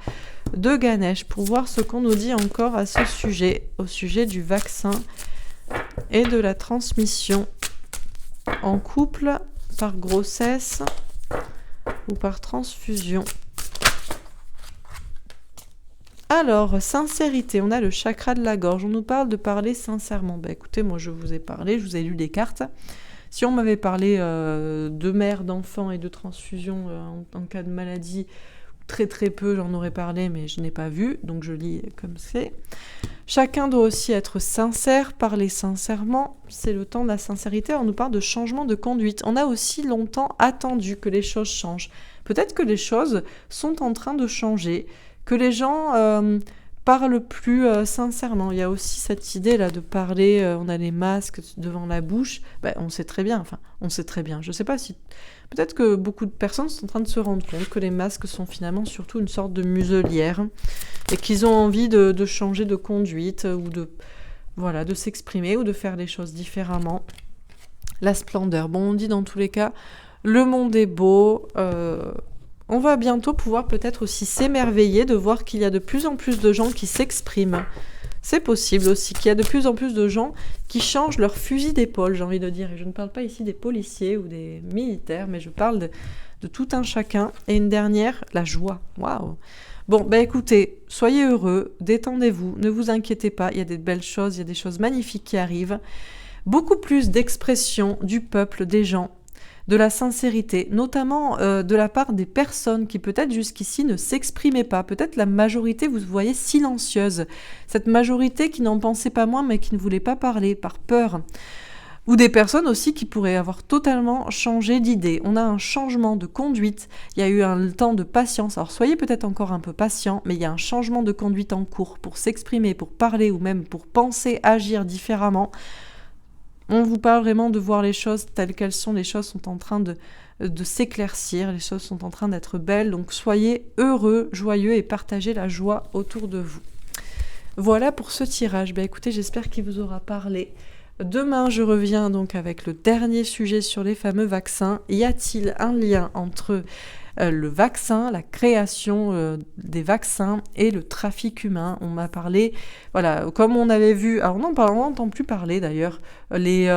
de Ganesh pour voir ce qu'on nous dit encore à ce sujet, au sujet du vaccin et de la transmission en couple par grossesse ou par transfusion. Alors, sincérité, on a le chakra de la gorge. On nous parle de parler sincèrement. Écoutez, moi je vous ai parlé, je vous ai lu des cartes. Si on m'avait parlé de mère, d'enfant et de transfusion en cas de maladie, très très peu j'en aurais parlé, mais je n'ai pas vu, donc je lis comme c'est. Chacun doit aussi être sincère, parler sincèrement, c'est le temps de la sincérité. On nous parle de changement de conduite. On a aussi longtemps attendu que les choses changent. Peut-être que les choses sont en train de changer, que les gens parlent plus sincèrement. Il y a aussi cette idée là de parler, on a les masques devant la bouche. On sait très bien, je sais pas si... Peut-être que beaucoup de personnes sont en train de se rendre compte que les masques sont finalement surtout une sorte de muselière et qu'ils ont envie de changer de conduite ou de s'exprimer ou de faire les choses différemment. La splendeur. Bon, on dit dans tous les cas, le monde est beau. On va bientôt pouvoir peut-être aussi s'émerveiller de voir qu'il y a de plus en plus de gens qui s'expriment. C'est possible aussi qu'il y a de plus en plus de gens qui changent leur fusil d'épaule, j'ai envie de dire. Et je ne parle pas ici des policiers ou des militaires, mais je parle de tout un chacun. Et une dernière, la joie. Waouh! Bon, écoutez, soyez heureux, détendez-vous, ne vous inquiétez pas, il y a des belles choses, il y a des choses magnifiques qui arrivent. Beaucoup plus d'expression du peuple, des gens, de la sincérité, notamment de la part des personnes qui peut-être jusqu'ici ne s'exprimaient pas. Peut-être la majorité, vous voyez, silencieuse. Cette majorité qui n'en pensait pas moins, mais qui ne voulait pas parler par peur. Ou des personnes aussi qui pourraient avoir totalement changé d'idée. On a un changement de conduite, il y a eu un temps de patience. Alors soyez peut-être encore un peu patient, mais il y a un changement de conduite en cours pour s'exprimer, pour parler ou même pour penser, agir différemment. On vous parle vraiment de voir les choses telles qu'elles sont. Les choses sont en train de s'éclaircir, les choses sont en train d'être belles. Donc soyez heureux, joyeux et partagez la joie autour de vous. Voilà pour ce tirage. Écoutez, j'espère qu'il vous aura parlé. Demain, je reviens donc avec le dernier sujet sur les fameux vaccins. Y a-t-il un lien entre le vaccin, la création des vaccins et le trafic humain? On m'a parlé, voilà, comme on avait vu, alors on n'entend plus parler d'ailleurs, les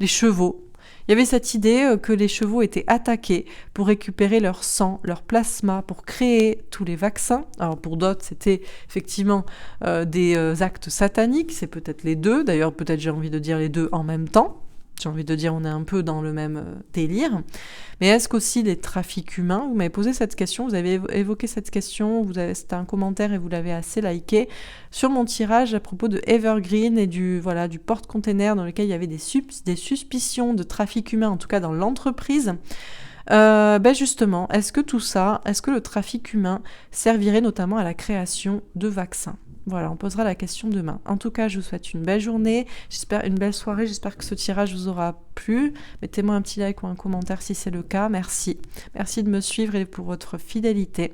chevaux. Il y avait cette idée que les chevaux étaient attaqués pour récupérer leur sang, leur plasma, pour créer tous les vaccins. Alors pour d'autres, c'était effectivement des actes sataniques, c'est peut-être les deux, d'ailleurs peut-être j'ai envie de dire les deux en même temps. J'ai envie de dire, on est un peu dans le même délire. Mais est-ce qu'aussi les trafics humains? Vous m'avez posé cette question, vous avez évoqué cette question, c'était un commentaire et vous l'avez assez liké sur mon tirage à propos de Evergreen et du porte-container dans lequel il y avait des suspicions de trafic humain, en tout cas dans l'entreprise. Justement, est-ce que le trafic humain servirait notamment à la création de vaccins? Voilà, on posera la question demain. En tout cas, je vous souhaite une belle journée, une belle soirée, j'espère que ce tirage vous aura plu. Mettez-moi un petit like ou un commentaire si c'est le cas, merci. Merci de me suivre et pour votre fidélité.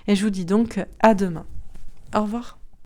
Et je vous dis donc à demain. Au revoir.